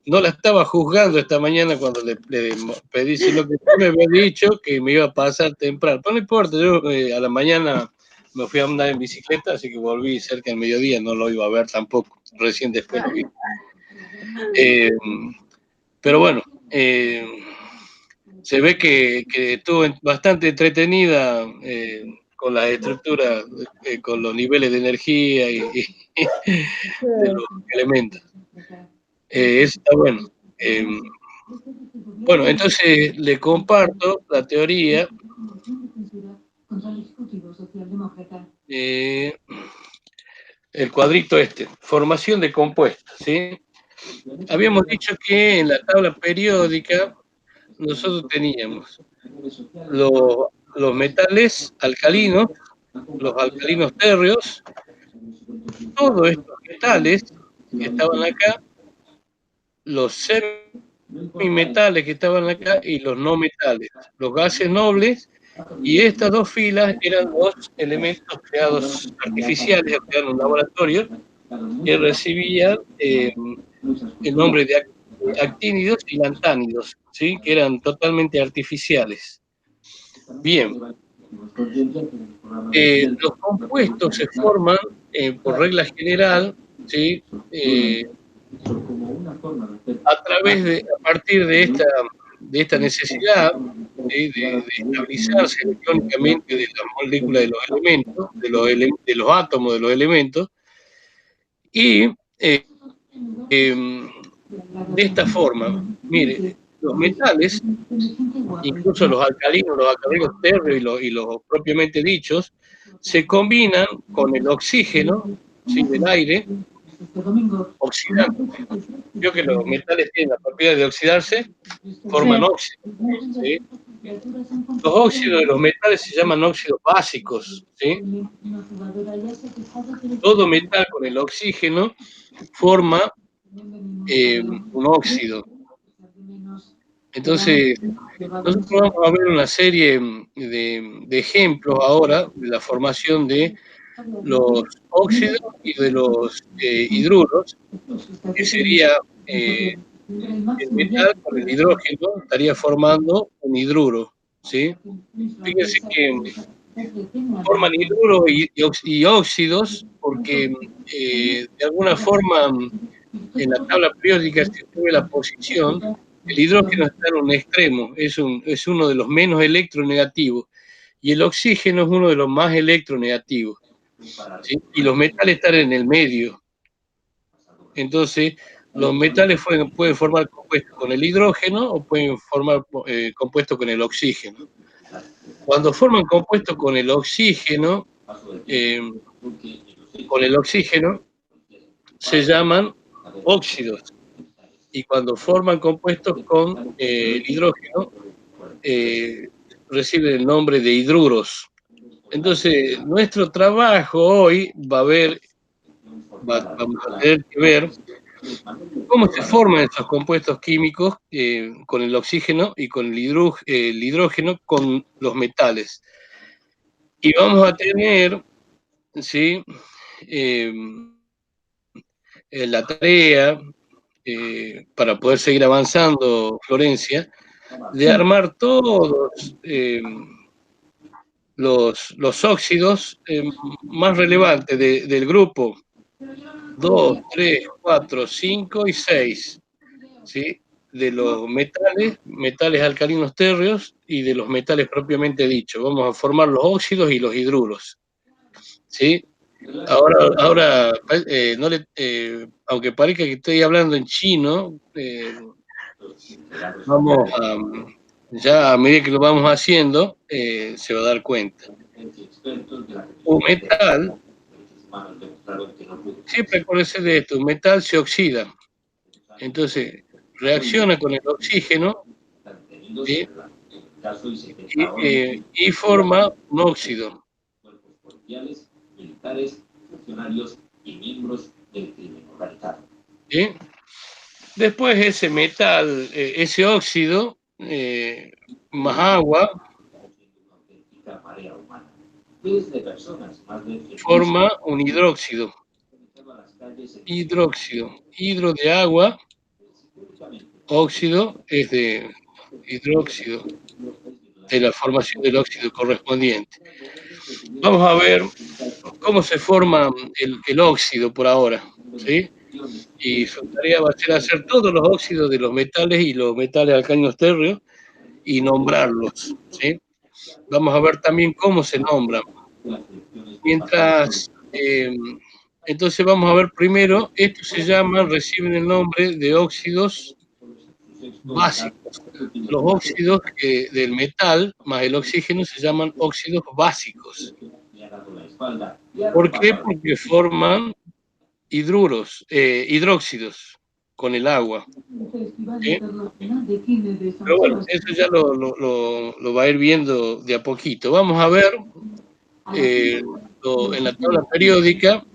no la estaba juzgando esta mañana cuando le pedí, sino que me había dicho que me iba a pasar temprano. Pero no importa, yo a la mañana me fui a andar en bicicleta, así que volví cerca del mediodía, no lo iba a ver tampoco, recién después lo vi. Pero bueno, se ve que estuvo bastante entretenida con las estructuras, con los niveles de energía y de los elementos. Eso está bueno. Bueno, entonces le comparto la teoría. El cuadrito este, formación de compuestos, ¿sí? Habíamos dicho que en la tabla periódica nosotros teníamos los metales alcalinos, los alcalinos térreos, todos estos metales que estaban acá, los semimetales que estaban acá y los no metales, los gases nobles, y estas dos filas eran los elementos creados artificiales, creados en un laboratorio, que recibían el nombre de actínidos y lantánidos, ¿sí? Que eran totalmente artificiales. Bien, los compuestos se forman por regla general, ¿sí? A partir de esta necesidad de estabilizarse electrónicamente de la molécula de los elementos, de los átomos de los elementos, y de esta forma, mire, los metales, incluso los alcalinos térreos y los propiamente dichos, se combinan con el oxígeno, ¿sí? Del aire, oxidándose. Vio que los metales tienen la propiedad de oxidarse, forman óxidos, ¿sí? Los óxidos de los metales se llaman óxidos básicos, ¿sí? Todo metal con el oxígeno forma un óxido. Entonces, nosotros vamos a ver una serie de ejemplos ahora de la formación de los óxidos y de los hidruros, que sería el metal con el hidrógeno, estaría formando un hidruro, ¿sí? Fíjense que forman hidruros y óxidos porque de alguna forma en la tabla periódica se ve la posición. El hidrógeno está en un extremo, es uno de los menos electronegativos, y el oxígeno es uno de los más electronegativos, ¿sí? Y los metales están en el medio. Entonces, los metales pueden formar compuestos con el hidrógeno o pueden formar compuestos con el oxígeno. Cuando forman compuestos con el oxígeno, se llaman óxidos. Y cuando forman compuestos con el hidrógeno, reciben el nombre de hidruros. Entonces, nuestro trabajo hoy vamos a tener que ver cómo se forman esos compuestos químicos con el oxígeno y con el hidrógeno con los metales. Y vamos a tener, ¿sí? La tarea, para poder seguir avanzando, Florencia, de armar todos los óxidos más relevantes del grupo 2, 3, 4, 5 y 6, ¿sí? De los metales alcalinos térreos y de los metales propiamente dichos. Vamos a formar los óxidos y los hidruros, ¿sí? Ahora no aunque parezca que estoy hablando en chino, vamos a, ya a medida que lo vamos haciendo, se va a dar cuenta. Un metal, siempre acuérdense de esto, un metal se oxida. Entonces, reacciona con el oxígeno, ¿sí? Y forma un óxido. ¿Sí? Después ese metal, ese óxido, más agua, forma un hidróxido. Hidro de agua, óxido es de hidróxido, de la formación del óxido correspondiente. Vamos a ver cómo se forma el óxido por ahora, ¿sí? Y su tarea va a ser hacer todos los óxidos de los metales y los metales alcalinos térreos y nombrarlos, ¿sí? Vamos a ver también cómo se nombran. Mientras, entonces vamos a ver primero, estos se llaman, reciben el nombre de óxidos básicos. Los óxidos del metal más el oxígeno se llaman óxidos básicos. ¿Por qué? Porque forman hidróxidos con el agua. ¿Sí? Pero bueno, eso ya lo va a ir viendo de a poquito. Vamos a ver en la tabla periódica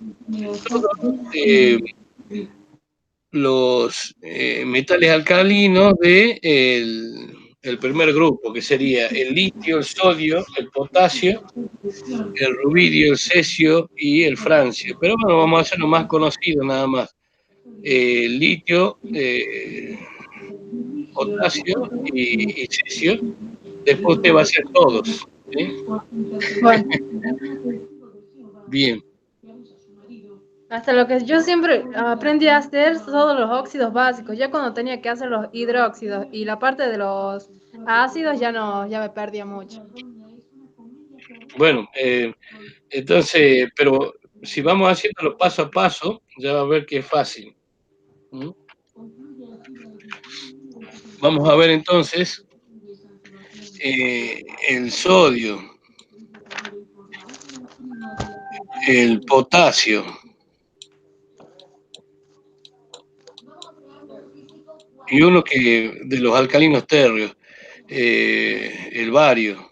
todos los metales alcalinos el primer grupo, que sería el litio, el sodio, el potasio, el rubidio, el cesio y el francio. Pero bueno, vamos a hacer lo más conocido nada más. Litio, potasio y cesio. Después usted va a hacer todos. ¿Sí? Bueno, Bien. hasta lo que yo siempre aprendí a hacer todos los óxidos básicos. Ya cuando tenía que hacer los hidróxidos y la parte de los ácidos ya no, ya me perdía mucho. Bueno, entonces, pero si vamos haciéndolo paso a paso, ya va a ver que es fácil. ¿Mm? Vamos a ver entonces el sodio, el potasio y uno que de los alcalinos térreos, el bario.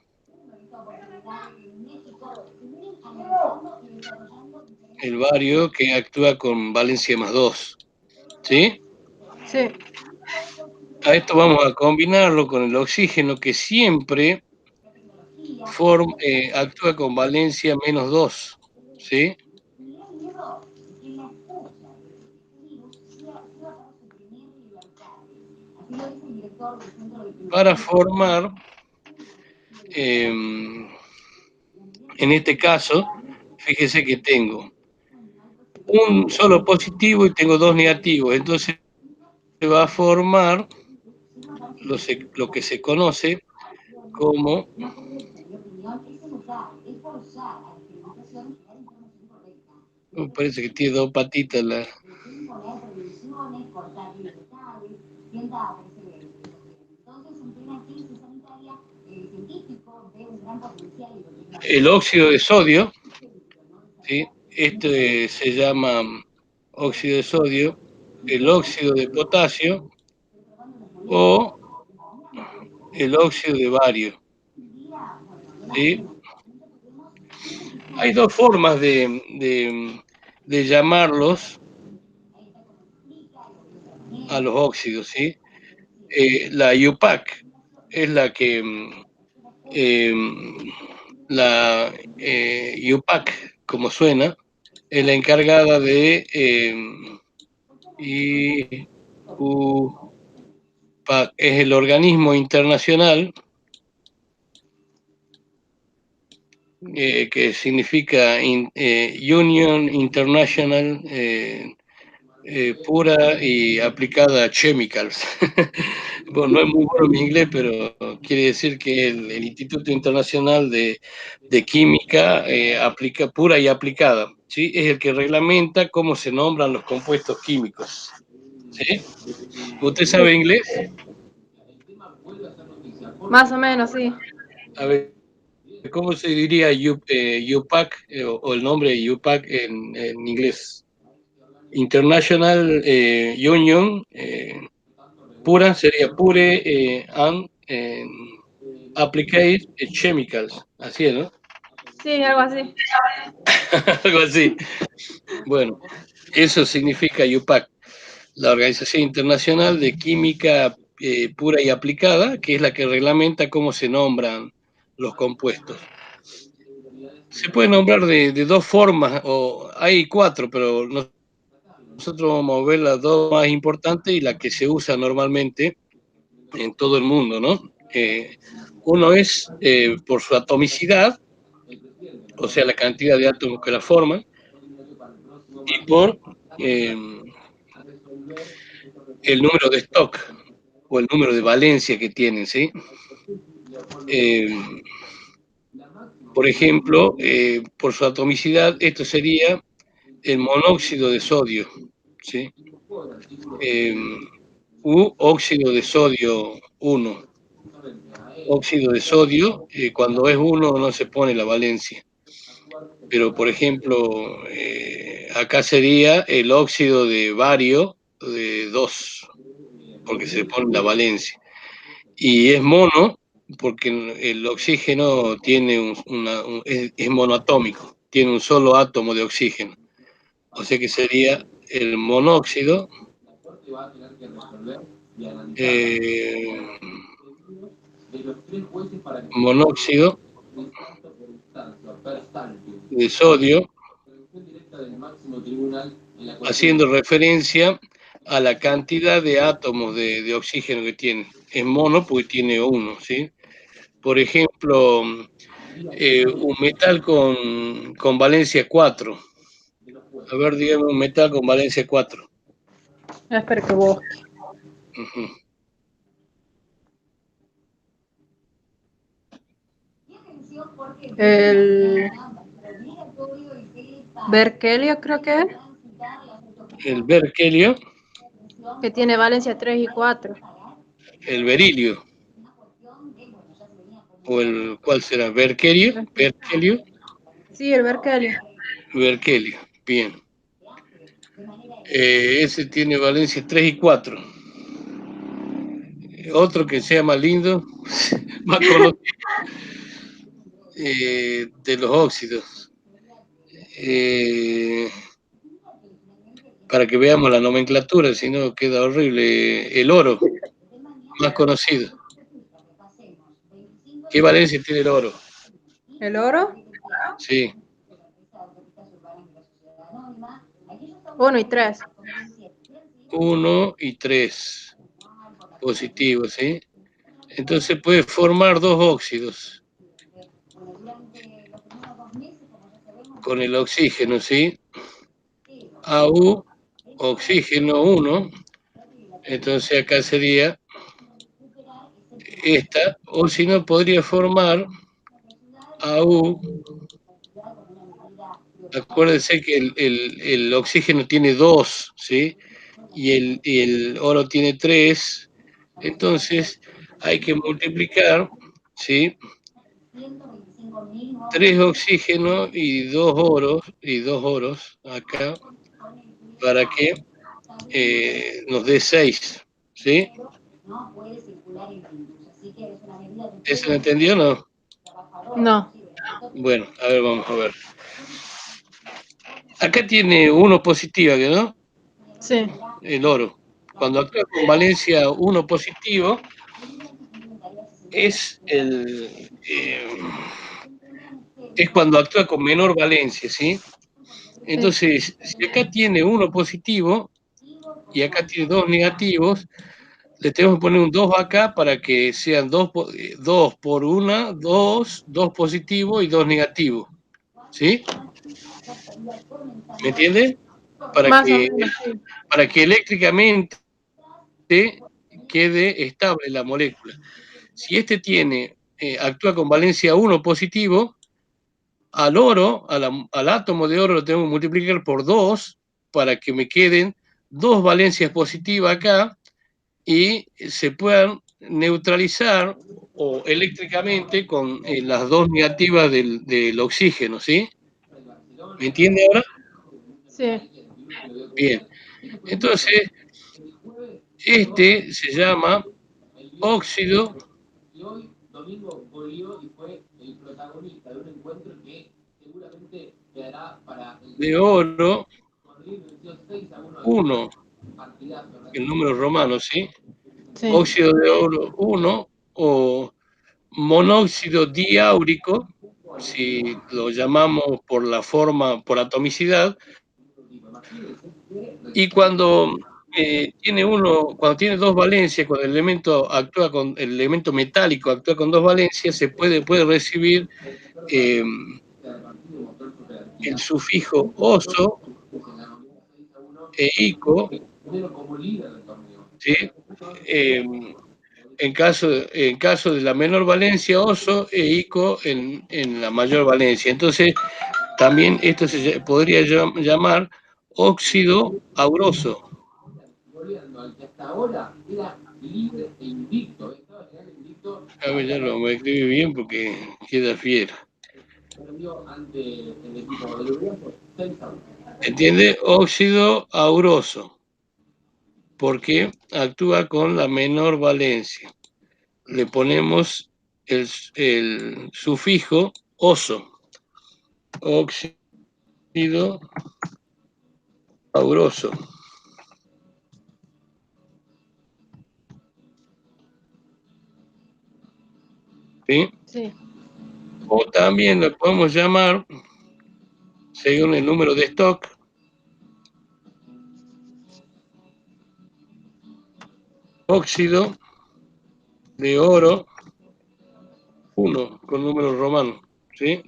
El bario que actúa con valencia +2. ¿Sí? Sí. A esto vamos a combinarlo con el oxígeno que siempre actúa con valencia -2. ¿Sí? Para formar, en este caso, fíjese que tengo un solo positivo y tengo dos negativos, entonces se va a formar lo que se conoce como, me parece que tiene dos patitas el óxido de sodio, ¿sí? Este se llama óxido de sodio, el óxido de potasio o el óxido de bario. ¿Sí? Hay dos formas de llamarlos a los óxidos, ¿sí? La IUPAC es la que la IUPAC, como suena, es la encargada de IUPAC, es el organismo internacional que significa Union International pura y aplicada a chemicals. Bueno, no es muy bueno mi inglés, pero quiere decir que el Instituto Internacional de Química aplica pura y aplicada, ¿sí? Es el que reglamenta cómo se nombran los compuestos químicos, ¿sí? ¿Usted sabe inglés? Más o menos, sí. A ver, ¿cómo se diría UPAC o el nombre UPAC en inglés? International Union, pura sería Pure and Applied Chemicals, así es, ¿no? Sí, algo así. Algo así. Bueno, eso significa UPAC, la Organización Internacional de Química Pura y Aplicada, que es la que reglamenta cómo se nombran los compuestos. Se puede nombrar de dos formas, o hay cuatro, pero nosotros vamos a ver las dos más importantes y la que se usa normalmente en todo el mundo, ¿no? Uno es por su atomicidad, o sea, la cantidad de átomos que la forman, y por el número de stock o el número de valencia que tienen, ¿sí? Por ejemplo, por su atomicidad, esto sería el monóxido de sodio, ¿sí? U óxido de sodio 1. Óxido de sodio, cuando es 1 no se pone la valencia. Pero, por ejemplo, acá sería el óxido de bario de 2, porque se pone la valencia. Y es mono, porque el oxígeno tiene es monoatómico, tiene un solo átomo de oxígeno. O sea que sería el monóxido monóxido de sodio, haciendo referencia a la cantidad de átomos de oxígeno que tiene. Es mono porque tiene 1, ¿sí? Por ejemplo, un metal con valencia 4. A ver, dígame un metal con valencia 4. Espero que vos. El berkelio creo que es. El berkelio. Que tiene valencia 3 y 4. El berilio. O el, ¿cuál será? Berkelio. Berkelio. Sí, el berkelio. Berkelio, bien. Ese tiene valencia 3 y 4. Otro que sea más lindo, más conocido, de los óxidos. Para que veamos la nomenclatura, si no queda horrible. El oro, más conocido. ¿Qué valencia tiene el oro? ¿El oro? Sí. 1 y 3. 1 y 3 positivos, ¿sí? Entonces puede formar dos óxidos con el oxígeno, ¿sí? AU, oxígeno 1, entonces acá sería esta, o si no podría formar AU. Acuérdense que el oxígeno tiene 2, ¿sí? Y el oro tiene 3, entonces hay que multiplicar, ¿sí? 3 oxígenos y 2 oros acá, para que nos dé 6, ¿sí? ¿Eso lo entendió o no? No. Bueno, a ver, vamos a ver. Acá tiene 1 positiva, ¿no? Sí. El oro. Cuando actúa con valencia 1 positivo, es cuando actúa con menor valencia, ¿sí? Entonces, si acá tiene 1 positivo y acá tiene 2 negativos, le tenemos que poner un 2 acá para que sean 2 por 1, 2 positivos y 2 negativos, ¿sí? ¿Me entiende? Para Más o que, menos, sí. para que eléctricamente quede estable la molécula. Si este actúa con valencia 1 positivo, al oro, al átomo de oro lo tengo que multiplicar por 2 para que me queden 2 valencias positivas acá y se puedan neutralizar o eléctricamente con las 2 negativas del oxígeno, ¿sí? ¿Me entiende ahora? Sí. Bien. Entonces, este se llama óxido de oro 1, el número romano, ¿sí? Sí. Óxido de oro 1 o monóxido diáurico, si lo llamamos por la forma, por atomicidad, Y cuando cuando tiene dos valencias, cuando el elemento actúa con el elemento metálico actúa con dos valencias, se puede recibir el sufijo oso e ico, ¿sí? En caso de la menor valencia, oso e ico en la mayor valencia. Entonces, también esto se podría llamar óxido auroso. A ver, ya lo escribí bien porque queda fiera. ¿Entiende? Óxido auroso, porque actúa con la menor valencia. Le ponemos el sufijo oso, óxido auroso. ¿Sí? Sí. O también lo podemos llamar, según el número de stock, óxido de oro 1 con número romano, ¿sí?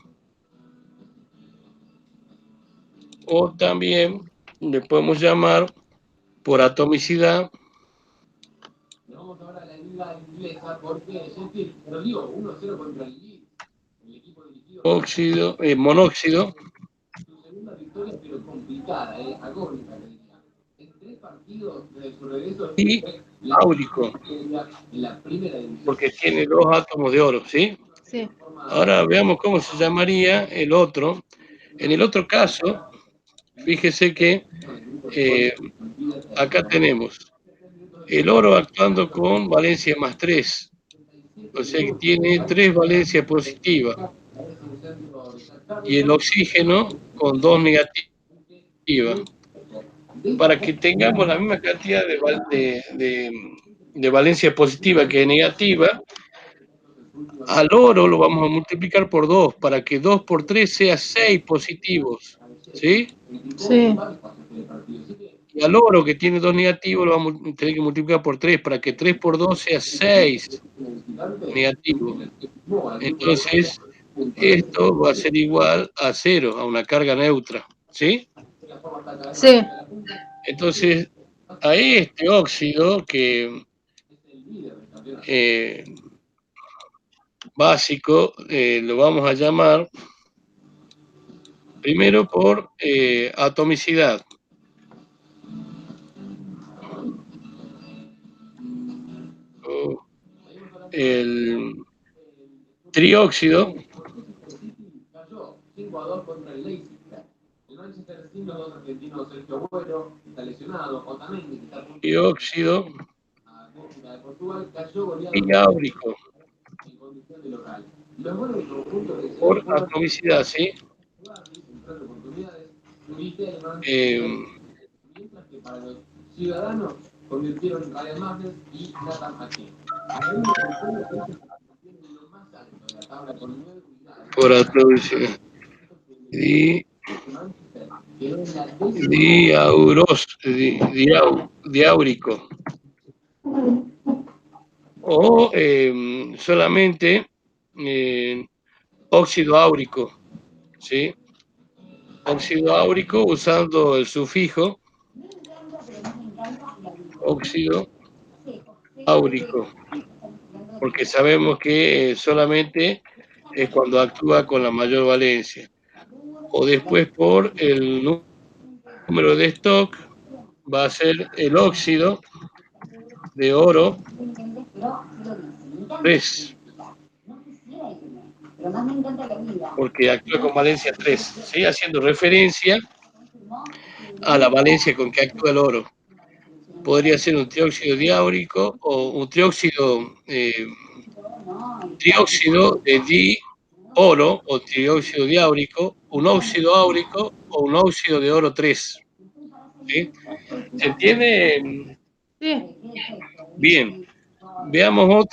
O también le podemos llamar por atomicidad óxido, monóxido y áurico, porque tiene dos átomos de oro, ¿sí? Sí. Ahora veamos cómo se llamaría el otro. En el otro caso, fíjese que acá tenemos el oro actuando con valencia más 3, o sea que tiene 3 valencias positivas, y el oxígeno con 2 negativas. Para que tengamos la misma cantidad de valencia positiva que negativa, al oro lo vamos a multiplicar por 2, para que 2 por 3 sea 6 positivos, ¿sí? Sí. Y al oro que tiene 2 negativos lo vamos a tener que multiplicar por 3, para que 3 por 2 sea 6 negativos. Entonces, esto va a ser igual a 0, a una carga neutra, ¿sí? Sí. Entonces, a este óxido que básico lo vamos a llamar primero por atomicidad. El trióxido dióxido y áurico por atomicidad, ¿sí? Por atomicidad. Diáurico. O solamente óxido áurico, ¿sí? Óxido áurico usando el sufijo óxido áurico, porque sabemos que solamente es cuando actúa con la mayor valencia. O después por el número de stock va a ser el óxido de oro 3, porque actúa con valencia 3, ¿sí? Haciendo referencia a la valencia con que actúa el oro. Podría ser un trióxido diáurico o un trióxido de di-oro o trióxido diáurico, un óxido áurico o un óxido de oro 3. ¿Sí? ¿Se entiende? Sí. Bien. Veamos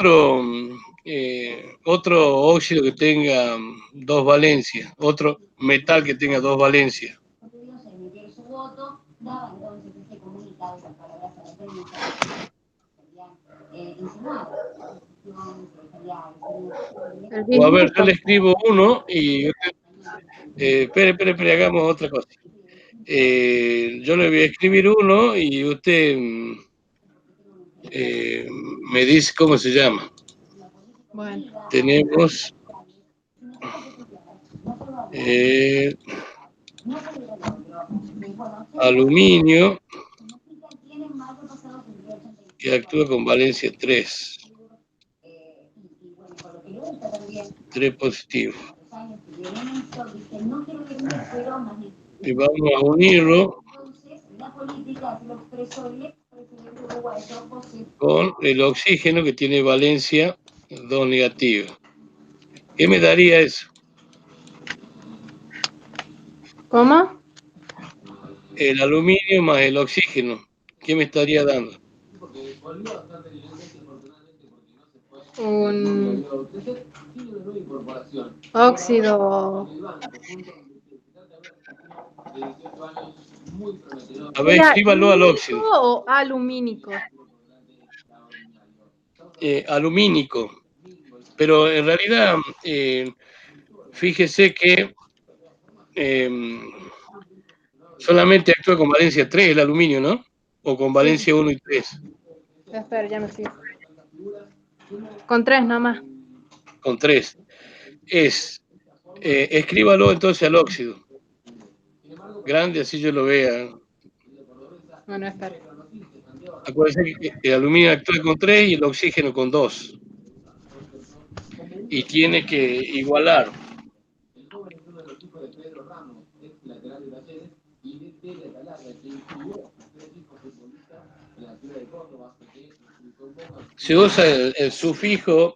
otro óxido que tenga dos valencias, otro metal que tenga dos valencias. El O a ver, yo bismuto. le escribo 1 y usted, espere, hagamos otra cosa. Yo le voy a escribir 1 y usted me dice cómo se llama. Bueno. Tenemos aluminio que actúa con valencia 3. 3 positivo. Y vamos a unirlo con el oxígeno que tiene valencia 2 negativa. ¿Qué me daría eso? ¿Cómo? El aluminio más el oxígeno. ¿Qué me estaría dando? Un óxido. A ver, ¿Era escríbalo al óxido. lumínico o alumínico? Alumínico. Pero en realidad, fíjese que solamente actúa con valencia 3 el aluminio, ¿no? O con valencia 1 y 3. Espera, ya me fijo. Con 3 nomás. Con 3. Escríbalo entonces al óxido. Grande, así yo lo vea. Bueno, espera. Acuérdense que el aluminio actúa con 3 y el oxígeno con 2. Y tiene que igualar. Se usa el sufijo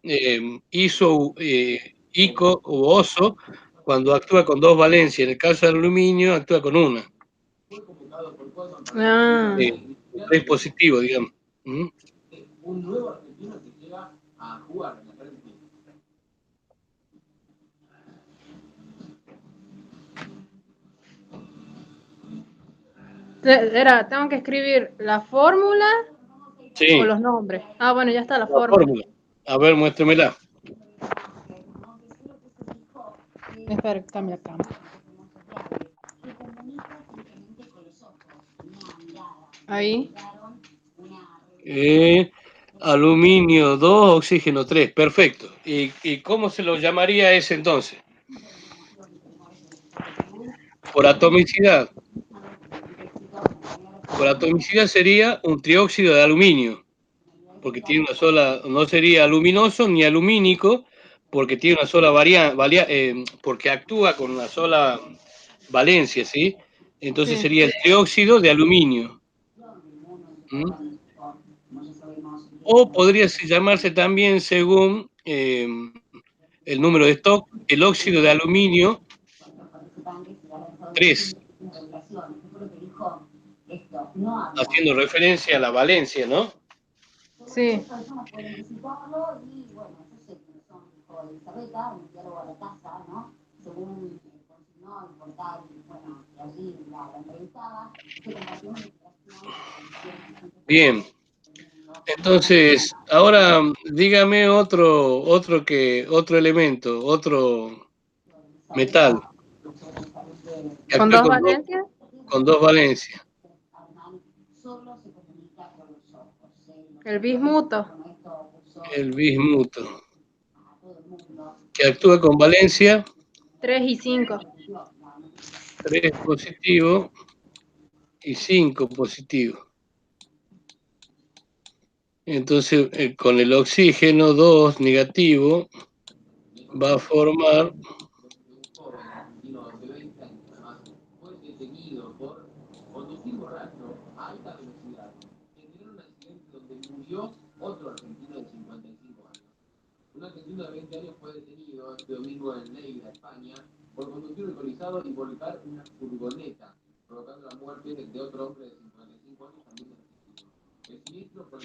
iso, ico u oso cuando actúa con 2 valencias. En el caso del aluminio, actúa con 1. Ah. 3 positivo, digamos. ¿Mm? Tengo que escribir la fórmula o Sí, los nombres. Ah, bueno, ya está la la fórmula. fórmula. A ver, muéstremela. Espera, cambia la cámara. Ahí. Aluminio 2, oxígeno 3. Perfecto. ¿Y cómo se lo llamaría ese entonces? Por atomicidad. Por atomicidad sería un trióxido de aluminio, porque tiene una sola, no sería aluminoso ni alumínico, porque tiene una sola porque actúa con una sola valencia, ¿sí? Entonces Sí. sería el trióxido de aluminio. ¿Mm? O podría llamarse también, según el número de stock, el óxido de aluminio 3, haciendo referencia a la valencia, ¿no? Sí. Bien. Entonces, ahora dígame otro elemento, otro metal que ¿Con actúe dos valencias? con 2 valencias. El bismuto. El bismuto, que actúa con valencia 3 y 5. 3 positivo y 5 positivo. Entonces, con el oxígeno 2 negativo, va a formar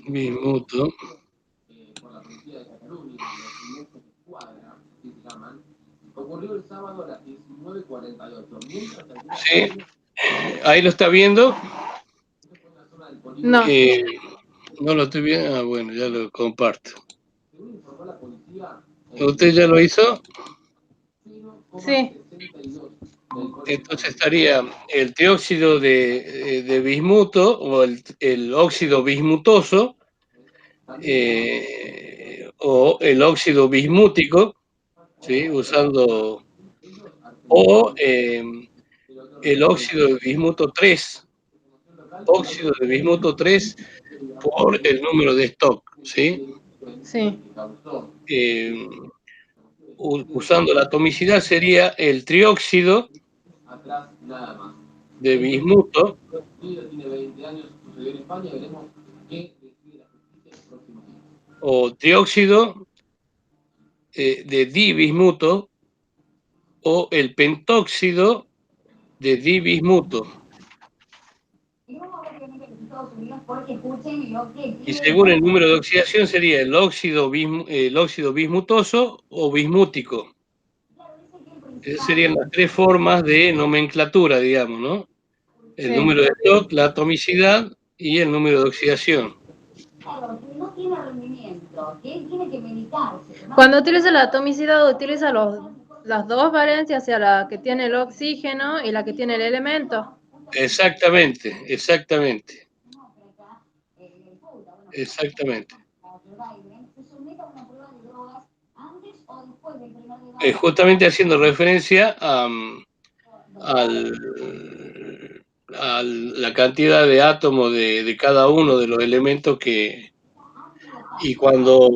bismuto. Sí, ahí lo está viendo. No. No lo estoy viendo. Ah, bueno, ya lo comparto. ¿Usted ya lo hizo? Sí. Entonces estaría el trióxido de bismuto o el óxido bismutoso o el óxido bismútico, ¿sí? Usando, o el óxido de bismuto 3, óxido de bismuto 3 por el número de stock, ¿sí? Sí. Usando la atomicidad sería el trióxido de bismuto o trióxido de dibismuto o el pentóxido de dibismuto. Y según el número de oxidación sería el óxido bismutoso o bismútico. Esas serían las tres formas de nomenclatura, digamos, ¿no? El número de stock, la atomicidad y el número de oxidación. Cuando utiliza la atomicidad, utiliza las dos valencias, o sea, la que tiene el oxígeno y la que tiene el elemento. Exactamente, exactamente. Exactamente. Justamente haciendo referencia a la cantidad de átomos de cada uno de los elementos que... Y cuando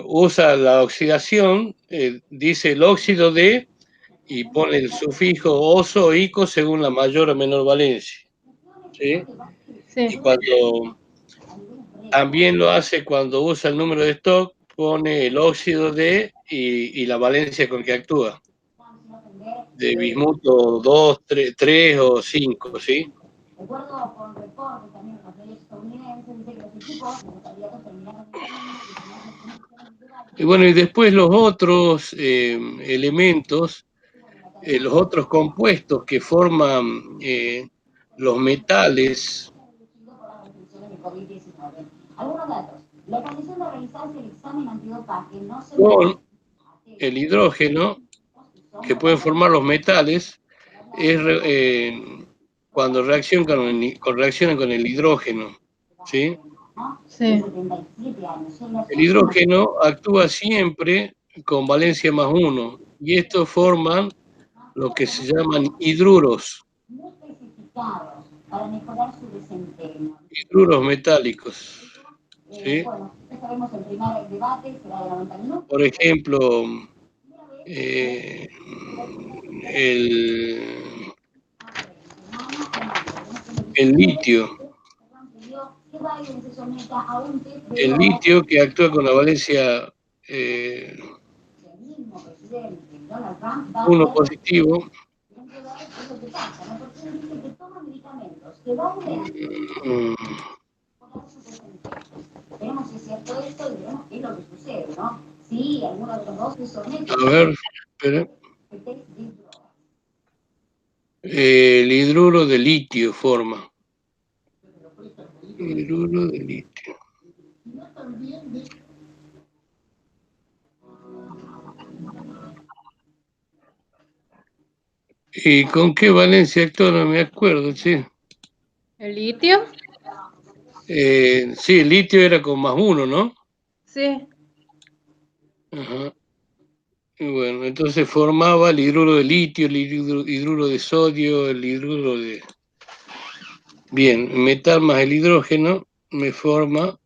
usa la oxidación, dice el óxido de y pone el sufijo oso o ico según la mayor o menor valencia. ¿Sí? Sí. Y cuando también lo hace cuando usa el número de stock, pone el óxido de y la valencia con que actúa. De bismuto 2, 3 o 5, ¿sí? Y bueno, y después los otros elementos, los otros compuestos que forman los metales con el hidrógeno que pueden formar los metales es cuando reaccionan con el hidrógeno, ¿sí? Sí. El hidrógeno actúa siempre con valencia más 1 y estos forman lo que se llaman hidruros, hidruros metálicos, ¿sí? Por ejemplo, eh, el, el litio. El litio que actúa con la valencia 1 positivo. A ver, espera. El hidruro de litio forma. Hidruro de litio. ¿Y con qué valencia actúa? No me acuerdo, sí. ¿El litio? Sí, el litio era con más 1, ¿no? Sí. Ajá. Y bueno, entonces formaba el hidruro de litio, el hidruro de sodio, el hidruro de... Bien, metal más el hidrógeno me forma...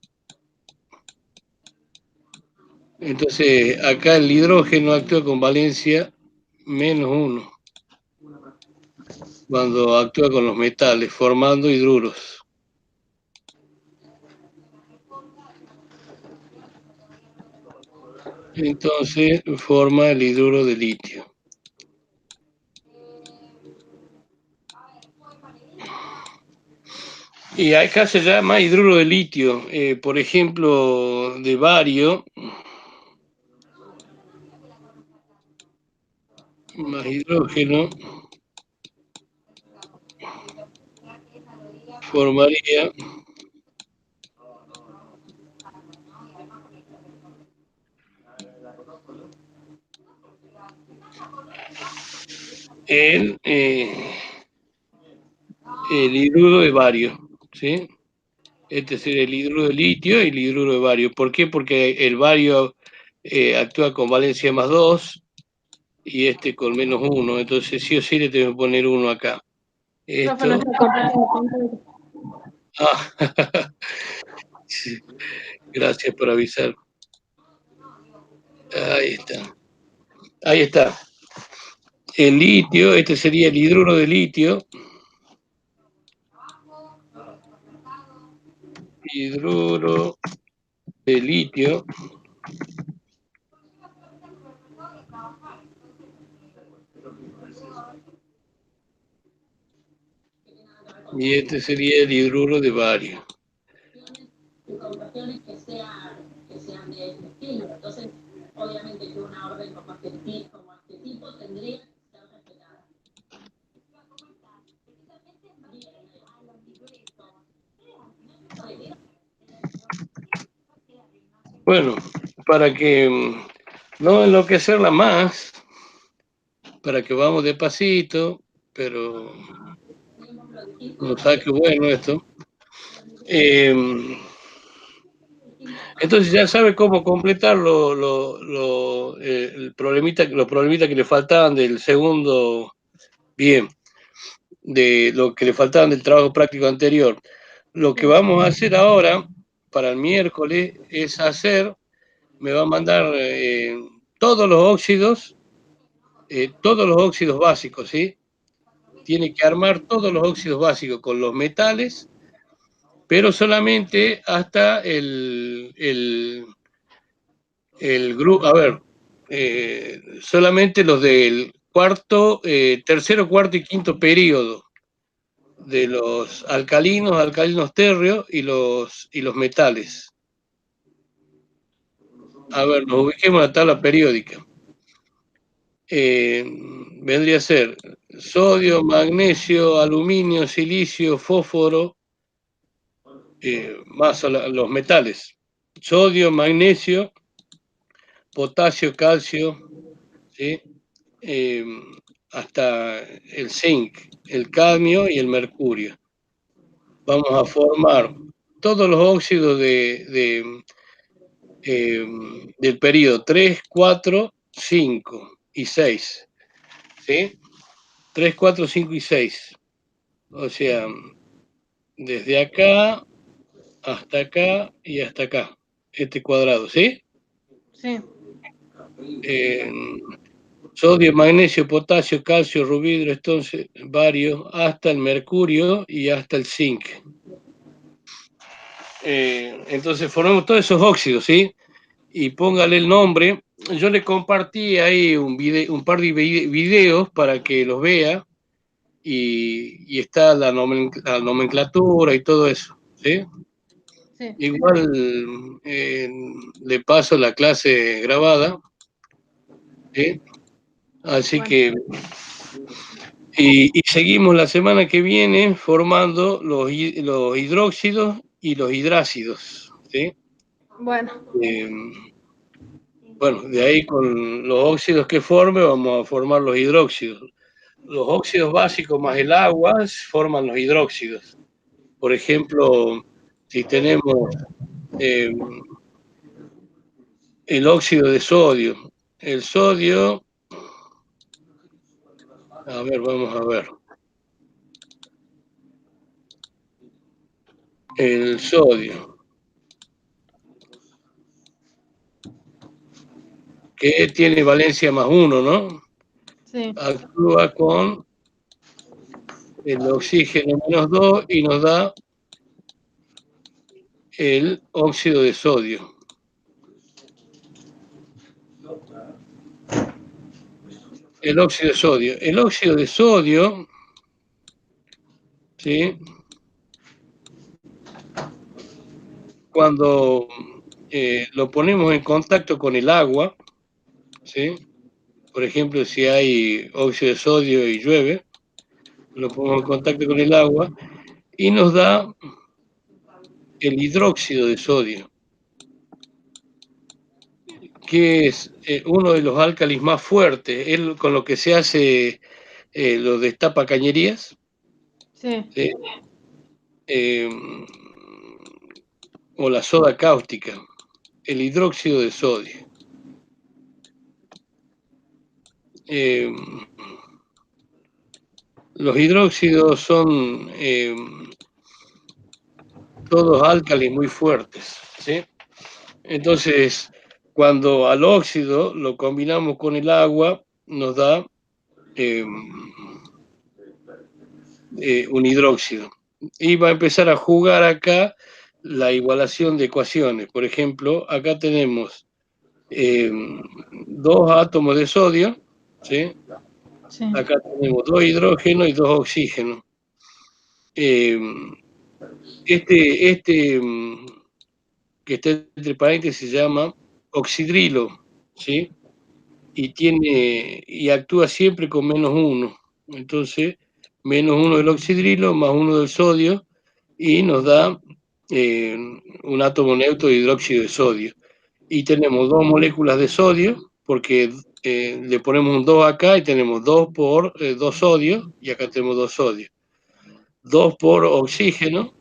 Entonces, acá el hidrógeno actúa con valencia menos 1 cuando actúa con los metales, formando hidruros. Entonces forma el hidruro de litio. Y acá se llama hidruro de litio, por ejemplo, de bario, más hidrógeno, formaría el hidruro de bario, ¿sí? Este sería el hidruro de litio y el hidruro de bario. ¿Por qué? Porque el bario actúa con valencia más 2 y este con menos 1. Entonces sí o sí le tengo que poner 1 acá. Profe, no Esto. está compartiendo pantalla. Ah, sí, gracias por avisar. Ahí está. Ahí está. El litio, este sería el hidruro de litio. Hidruro de litio. Y este sería el hidruro de bario. Que sean de este estilo. Entonces, obviamente que una orden como arquetipo tendría que ser respetada. Bueno, para que no enloquecerla más, para que vamos despacito, pero no sabe qué bueno esto. Entonces ya sabe cómo completar los problemitas que le faltaban del segundo, bien, de lo que le faltaban del trabajo práctico anterior. Lo que vamos a hacer ahora, para el miércoles, es me va a mandar todos los óxidos básicos, ¿sí? Tiene que armar todos los óxidos básicos con los metales, pero solamente hasta el grupo, a ver, solamente los del tercero, cuarto y quinto periodo de los alcalinos térreos y los metales. A ver, nos ubiquemos en la tabla periódica. Vendría a ser sodio, magnesio, aluminio, silicio, fósforo, más los metales. Sodio, magnesio, potasio, calcio, ¿sí? Hasta el zinc, el cadmio y el mercurio. Vamos a formar todos los óxidos del periodo 3, 4, 5 y 6. ¿Sí? 3, 4, 5 y 6. O sea, desde acá hasta acá y hasta acá. Este cuadrado, ¿sí? Sí. Sodio, magnesio, potasio, calcio, rubidro, entonces varios, hasta el mercurio y hasta el zinc. Entonces formemos todos esos óxidos, ¿sí? Y póngale el nombre. Yo le compartí ahí un par de videos para que los vea y está la nomenclatura y todo eso, ¿sí? Sí. Igual le paso la clase grabada, ¿sí? Así Bueno. que y seguimos la semana que viene formando los hidróxidos y los hidrácidos, ¿sí? Bueno. Bueno, de ahí con los óxidos que forme vamos a formar los hidróxidos. Los óxidos básicos más el agua forman los hidróxidos. Por ejemplo, si tenemos el óxido de sodio, el sodio, a ver, vamos a ver. El sodio, que tiene valencia más 1, ¿no? Sí. Actúa con el oxígeno menos 2 y nos da el óxido de sodio. El óxido de sodio. El óxido de sodio, ¿sí? Cuando lo ponemos en contacto con el agua, ¿sí? Por ejemplo, si hay óxido de sodio y llueve, lo ponemos en contacto con el agua y nos da el hidróxido de sodio, que es uno de los álcalis más fuertes, es con lo que se hace los destapa cañerías. Sí. ¿Sí? O la soda cáustica, el hidróxido de sodio. Los hidróxidos son todos álcalis muy fuertes, ¿sí? Entonces, cuando al óxido lo combinamos con el agua, nos da un hidróxido. Y va a empezar a jugar acá la igualación de ecuaciones. Por ejemplo, acá tenemos 2 átomos de sodio, ¿sí? Sí. Acá tenemos 2 hidrógenos y 2 oxígenos. Este que está entre paréntesis se llama oxidrilo, ¿sí? Y actúa siempre con -1. Entonces, -1 del oxidrilo más 1 del sodio y nos da un átomo neutro de hidróxido de sodio. Y tenemos 2 moléculas de sodio, porque le ponemos un 2 acá y tenemos 2 por 2 sodios, y acá tenemos 2 sodios. 2 por oxígeno,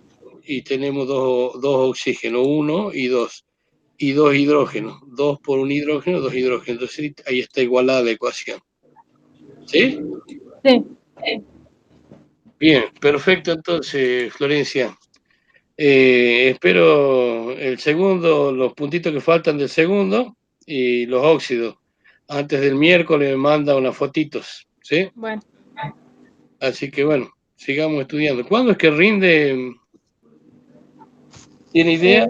y tenemos 2 oxígenos, 1 y 2. Y 2 hidrógenos, 2 por un hidrógeno, 2 hidrógenos. Entonces ahí está igualada la ecuación. ¿Sí? Sí. Bien, perfecto entonces, Florencia. Espero el segundo, los puntitos que faltan del segundo y los óxidos. Antes del miércoles me manda unas fotitos, ¿sí? Bueno. Así que bueno, sigamos estudiando. ¿Cuándo es que rinde? ¿Tiene idea?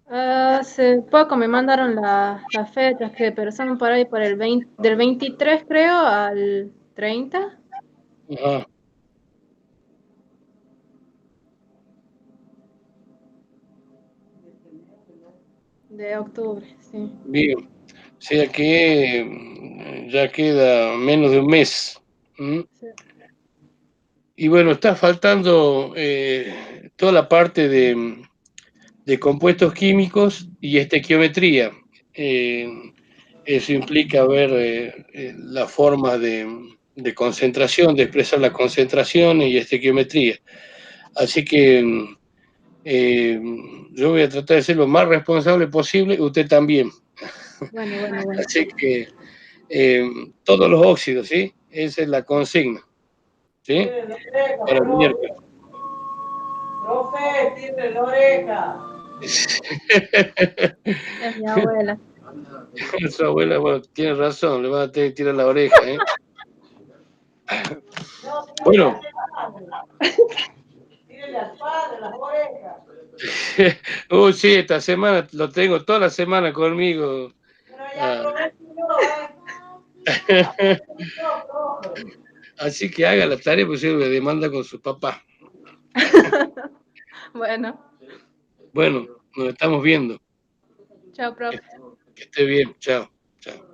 Hace poco me mandaron las fechas, pero son por ahí por el 20, del 23 creo al 30 Ajá. de octubre, sí. Bien. O sea que ya queda menos de un mes. ¿Mm? Sí. Y bueno, está faltando toda la parte de compuestos químicos y estequiometría. Eso implica ver la forma de concentración, de expresar las concentraciones y estequiometría. Así que yo voy a tratar de ser lo más responsable posible, usted también. Bueno. Así que todos los óxidos, ¿sí? Esa es la consigna, ¿sí? Para el miércoles. Profe, tiene la oreja. Es mi abuela. Su abuela, bueno, tiene razón, le van a tener que tirar la oreja, ¿eh? Bueno. Tírele al padre las orejas. Sí, esta semana lo tengo toda la semana conmigo. Pero ya aprovecho yo, Así que haga la tarea, pues se demanda con su papá. Bueno. Bueno, nos estamos viendo. Chao, profe. Que esté bien. Chao. Chao.